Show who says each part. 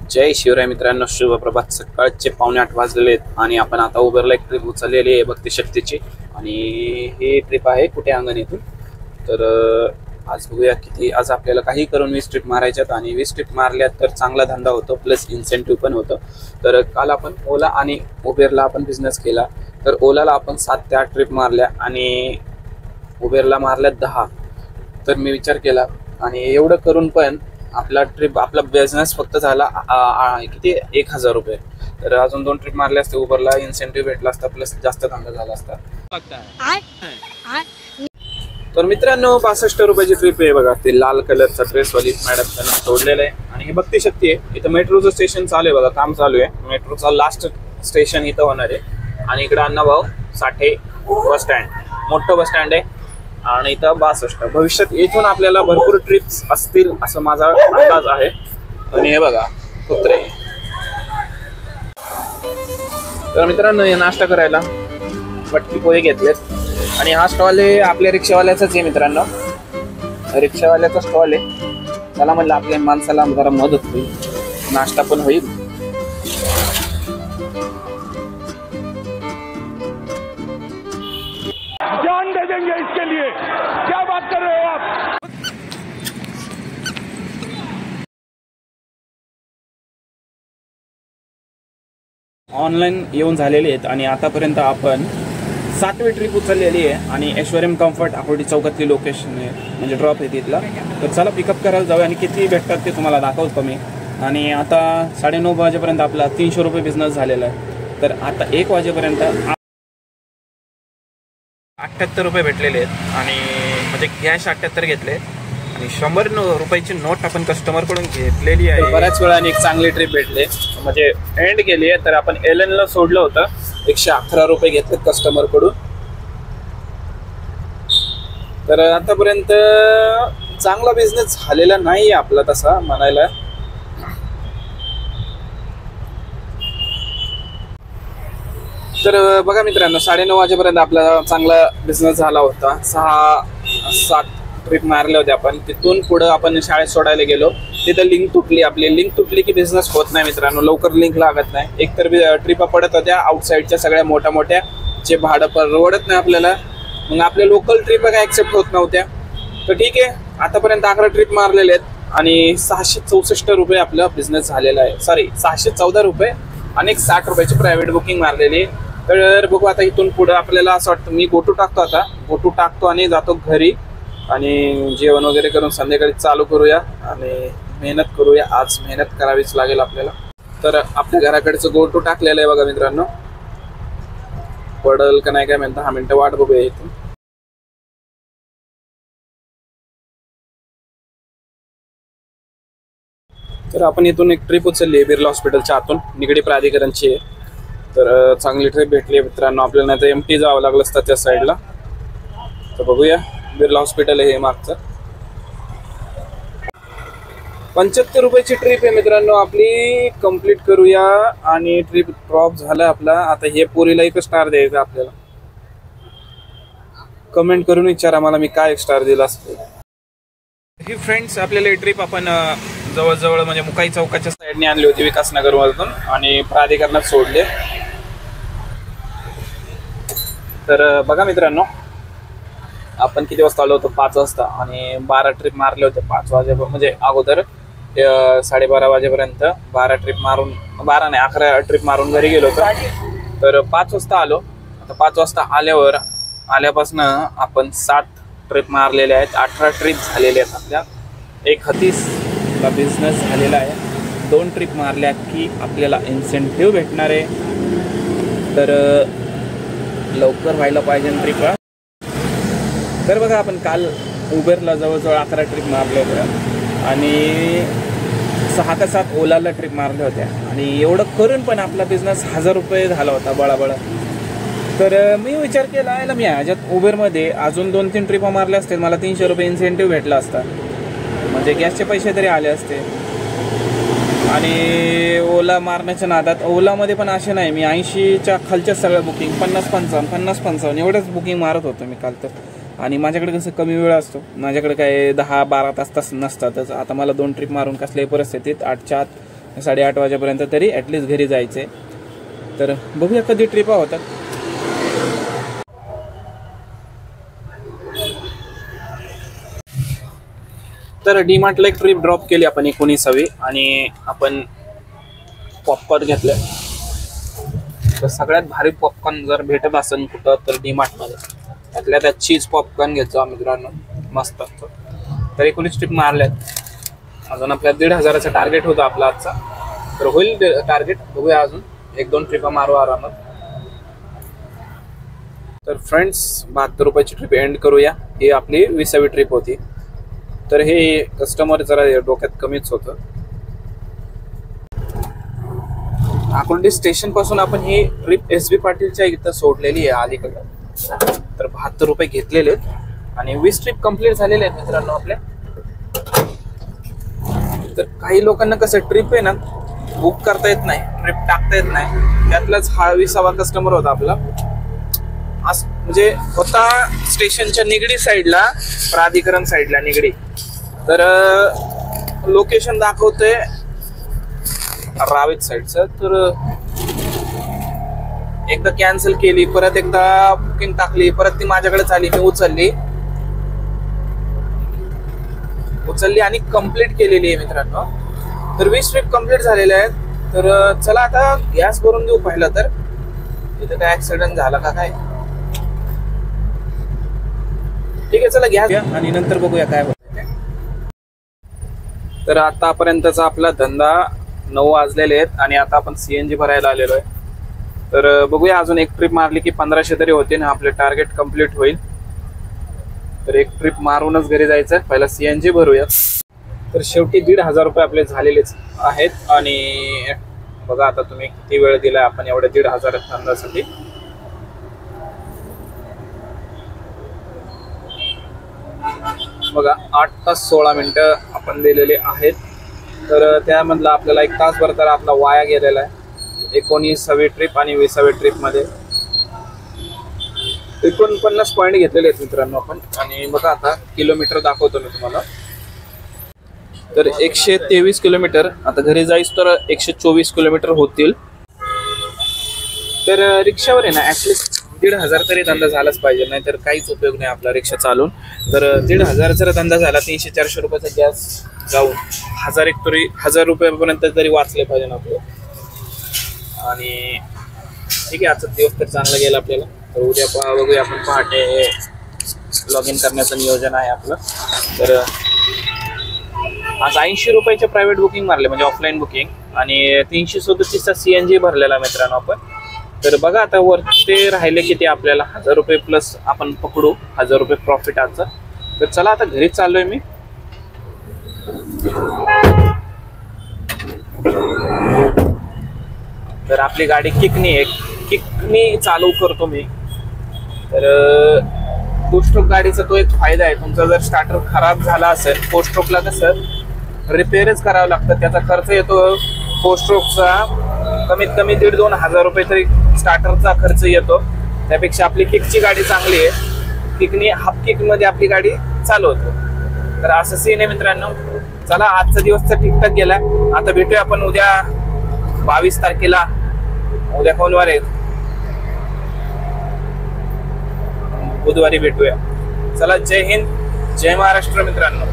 Speaker 1: जय शिवराय मित्रांनो, शुभ प्रभात. सकाळचे 7:45 वाजलेले आहेत आणि आपण आता उबरला एक ट्रिप उचललेली आहे भक्ती शक्तीची. आणि ही ट्रिप आहे कुठे अंगण येथून. तर आज बघूया किती. आज आपल्याला काही करून 20 ट्रिप मारायच्यात आणि 20 ट्रिप मारल्यात तर चांगला धंदा होतो, प्लस इन्सेंटिव्ह पण होतं. तर काल आपण ओला आणि उबेरला आपण बिझनेस केला. तर ओलाला आपण 7 ते 8 ट्रिप मारल्या आणि उबेरला मारल्या 10. तर मी विचार केला आणि एवढं करून पण आपला बिझनेस फक्त झाला किती 1000 रुपये. तर अजून 2 ट्रिप मारले असते, उबरला इन्सेंटिव्ह भेटला असता, प्लस जास्त धंदा झाला असता. तर मित्रांनो 65 रुपयाची ट्रिप आहे बघा. ते लाल कलरचा ड्रेसवाली मॅडम त्यांना सोडलेलं आहे. आणि हे भक्ती शक्ती आहे. इथं मेट्रोचं स्टेशन चालू आहे बघा, काम चालू आहे. मेट्रोचा लास्ट स्टेशन इथं होणार आहे. आणि इकडं अण्णाभाऊ साठे बस स्टँड, मोठं बस स्टँड आहे. आणि इथं 62. भविष्यात इथून आपल्याला भरपूर ट्रिप्स असतील असं माझा अंदाज आहे. आणि हे बघा कुत्रे. तर मित्रांनो हे नाश्ता करायला मटकी पोहे घेतलेत. आणि हा स्टॉल आहे आपल्या रिक्षावाल्याचाच आहे मित्रांनो, रिक्षावाल्याचा स्टॉल आहे. त्याला म्हणलं आपल्या माणसाला जरा मदत होईल, नाश्ता पण होईल.
Speaker 2: जान दे देंगे इसके लिए, क्या बात कर रहे हो आप.
Speaker 1: ऑनलाईन येऊन झालेले आहेत आणि आतापर्यंत आपण 7वी ट्रिप उचललेली आहे. आणि ऐश्वर्यम कम्फर्ट आकोडी चौकातली लोकेशन आहे, म्हणजे ड्रॉप आहे तिथला. तर चला पिकअप करायला जाऊया आणि किती भेटतात ते तुम्हाला दाखवतो मी. आणि आता 9:30 वाजेपर्यंत आपला 300 रुपये बिझनेस झालेला आहे. तर आता 1 वाजेपर्यंत 78 रुपये भेटलेले आहेत. आणि म्हणजे कॅश 78 घेतले आणि 100 रुपयाची नोट आपण कस्टमरकडून घेतलेली आहे. बऱ्याच वेळाने एक चांगली ट्रिप भेटले, म्हणजे एंड केली आहे. तर आपण एलएनला सोडलं होतं, 111 रुपये घेतलेत कस्टमरकडून. तर आतापर्यंत चांगला बिझनेस झालेला नाही आपला तसा म्हणायला. तर बघा मित्रांनो 9:30 वाजेपर्यंत आपला चांगला बिझनेस झाला होता. 6-7 ट्रिप मारले होते आपण. तिथून पुढं आपण शाळेत सोडायला गेलो, तिथं लिंक तुटली. आपली लिंक तुटली की बिझनेस होत नाही मित्रांनो, लवकर लिंक लागत नाही. एकतर ट्रिपा पडत होत्या आउटसाईडच्या सगळ्या मोठ्या, जे भाडं परवडत नाही आपल्याला. मग आपल्या लोकल ट्रिपा काय ॲक्सेप्ट होत नव्हत्या. तर ठीक आहे, आतापर्यंत 11 ट्रिप मारलेले आहेत आणि 664 रुपये आपला बिझनेस झालेला आहे. सॉरी 614 रुपये आणि 60 रुपयाची प्रायव्हेट बुकिंग मारलेली आहे. तर बघू आता इथून पुढं आपल्याला असं वाटतं मी गोटू टाकतो. आता गोटू टाकतो आणि जातो घरी आणि जेवण वगैरे करून संध्याकाळी चालू करूया आणि मेहनत करूया. आज मेहनत करावीच लागेल आपल्याला. तर आपल्या घराकडचं गोटू टाकलेलं आहे बघा मित्रांनो, पडल का नाही काय म्हणता. 10 मिनिटं वाट बघूया इथून. तर आपण इथून एक ट्रिप उचलली आहे बिर्ला हॉस्पिटलच्या आतून, निगडी प्राधिकरणची आहे. तर चांगली ट्रिप भेटली मित्रांनो आपल्याला, नाही तर एमटी जावं लागलं असतं त्या साईडला. तर बघूया, बिर्ला हॉस्पिटल आहे हे मागचं. 75 रुपयाची ट्रिप आहे मित्रांनो आपली, कंप्लीट करूया. आणि ट्रिप ड्रॉप झाला आपला. आता हे पोरीला 1 स्टार द्यायचा आपल्याला. कमेंट करून विचारा मला मी काय स्टार दिला असतं. ही फ्रेंड्स आपल्याला ही ट्रिप आपण जवळजवळ म्हणजे मुकाई चौकाच्या साईडने आणली होती विकासनगर मधून आणि प्राधिकरणात सोडले. तर बघा मित्रांनो आपण किती वाजता आलो होतो, 5 वाजता. आणि 12 ट्रिप मारले होते 5 वाजे, म्हणजे अगोदर 12:30 वाजेपर्यंत 12 ट्रिप मारून, 12 नाही 11 ट्रिप मारून घरी गेलो होतो. तर 5 वाजता आलो. आता 5 वाजता आल्यापासून आपण 7 ट्रिप मारलेल्या आहेत, 18 ट्रिप झालेल्या आहेत आपल्या. 31 बिझनेस झालेला आहे. 2 ट्रिप मारल्या की आपल्याला इन्सेंटिव्ह भेटणार आहे. तर लवकर व्हायला पाहिजे ट्रिप. तर बघा आपण काल उबेरला जवळजवळ 11 ट्रिप मारल्या होत्या आणि 6 का 7 ओलाला ट्रिप मारल्या होत्या. आणि एवढं करून पण आपला बिझनेस 1000 रुपये झाला होता बळाबळा. तर मी विचार केला आहे ना, मी ह्याच्यात उबेरमध्ये अजून 2-3 ट्रिपा मारल्या असतील, मला 300 रुपये इन्सेंटिव्ह भेटला असता, म्हणजे गॅसचे पैसे तरी आले असते. आणि ओला मारण्याच्या नादात, ओलामध्ये पण असे नाही, मी 80च्या खालच्या सगळ्या बुकिंग 50-55 एवढंच बुकिंग मारत होतो मी काल तर. आणि माझ्याकडे कसं कमी वेळ असतो, माझ्याकडे काय 10-12 तास नसतातच. आता मला 2 ट्रिप मारून कसल्याही परिस्थितीत 8च्या आत 8:30 वाजेपर्यंत तरी ॲटलिस्ट घरी जायचं आहे. तर बघूया कधी ट्रिपा होतात. तर डीमार्टला एक ट्रिप ड्रॉप केली आपण 19वी आणि आपण पॉपकॉर्न घेतले. तर सगळ्यात भारी पॉपकॉर्न जर भेटत असेल कुठं तर डीमार्टमध्ये, त्यातल्या त्यात चीज पॉपकॉर्न घ्यायचो आम्ही मित्रांनो, मस्त असतो. तर 19 ट्रिप मारल्यात. अजून आपल्या 1,500चा टार्गेट होता आपला आजचा, तर होईल टार्गेट. बघूया अजून 1-2 ट्रिपा मारू आरामात. तर फ्रेंड्स 72 रुपयाची ट्रिप एंड करूया. ही आपली 20वी ट्रिप होती. तर हे कस्टमर जरा डोक्यात कमीच होतं. आकुर्डी स्टेशन पासून आपण ही ट्रिप SB पाटीलच्या इथं सोडलेली आहे अलीकडे. तर 72 रुपये घेतलेले आणि 20 ट्रिप कंप्लीट झालेले आहेत मित्रांनो आपल्या. तर काही लोकांना कसं ट्रिप आहे ना बुक करता येत नाही, ट्रिप टाकता येत नाही. त्यातलाच हा 20वा कस्टमर होता आपला. म्हणजे होता स्टेशनच्या निगडी साईडला, प्राधिकरण साईडला निगडी. तर लोकेशन दाखवते रावेत साईडचं. तर एकदा कॅन्सल केली, परत एकदा बुकिंग टाकली, परत ती माझ्याकडेच आली, मी उचलली आणि कंप्लीट केलेली आहे मित्रांनो. तर 20 ट्रिप कंप्लीट झालेल्या आहेत. तर चला आता गॅस भरून देऊ पाहिलं तर. इथं काय ऍक्सिडेंट झाला का काय? ठीक आहे, चला घ्या आणि नंतर बघूया काय होतं. तर आतापर्यंतचा आपला धंदा 9 वाजलेले आहेत आणि आता आपण CNG भरायला आलेलो आहे. तर बघूया अजून एक ट्रिप मारली की 1500 तरी होते ना, आपले टार्गेट कंप्लीट होईल. तर एक ट्रिप मारूनच घरी जायचं, पहिला CNG भरूया. तर शेवटी 1,500 रुपये आपले झालेलेच आहेत. आणि बघा आता तुम्ही किती वेळ दिलाय आपण एवढ्या 1,500 धंद्यासाठी. बघा 8 तास 16 मिनिटं आपण दिलेले आहेत. तर त्यामधला आपल्याला 1 तासभर तर आपला वाया गेलेला आहे. 19वी ट्रिप आणि 20वी ट्रिपमध्ये 49 पॉईंट घेतलेले आहेत मित्रांनो आपण. आणि बघा आता किलोमीटर दाखवतो मी तुम्हाला. तर 123 किलोमीटर, आता घरी जाईस तर 124 किलोमीटर होतील. तर रिक्षावर आहे ना ॲटलिस्ट 1,500 तरी धंदा झालाच पाहिजे, नाहीतर काहीच उपयोग नाही आपला रिक्षा चालून. तर 1,500 जर धंदा झाला, 300-400 रुपयाचा गॅस जाऊन 1,000 रुपयापर्यंत तरी वाचले पाहिजे ना आपलं. आणि ठीक आहे, आजचा दिवस तर चांगला गेला आपल्याला. तर उद्या बघूया आपण पहाटे लॉग इन करण्याचं नियोजन आहे आपलं. तर आज 80 रुपयाचे प्रायव्हेट बुकिंग मारले, म्हणजे ऑफलाईन बुकिंग, आणि 337चा CNG भरलेला मित्रांनो आपण. तर बघा आता वरती राहिले किती आपल्याला 1,000 रुपये प्लस आपण पकडू 1,000 रुपये प्रॉफिट आजचं. तर चला आता घरीच चाललोय मी. तर आपली गाडी किकनी चालू करतो मी. तर पोस्ट स्ट्रोक गाडीचा तो एक फायदा आहे, तुमचा जर स्टार्टर खराब झाला असेल, पोस्ट स्ट्रोकला कसं रिपेअरच करावं लागतं, त्याचा खर्च येतो पोस्ट स्ट्रोकचा कमीत कमी 1,500-2 हजार रुपये तरी स्टार्टरचा खर्च येतो. त्यापेक्षा आपली किकची गाडी चांगली आहे, किकनी हाफ किकमध्ये आपली गाडी चालवतो. तर असं सीन आहे मित्रांनो. चला आजचा दिवस तर ठीकठाक गेला. आता भेटूया आपण उद्या 22 तारखेला. उद्या कोणवार आहे? बुधवारी भेटूया. चला, जय हिंद, जय महाराष्ट्र मित्रांनो.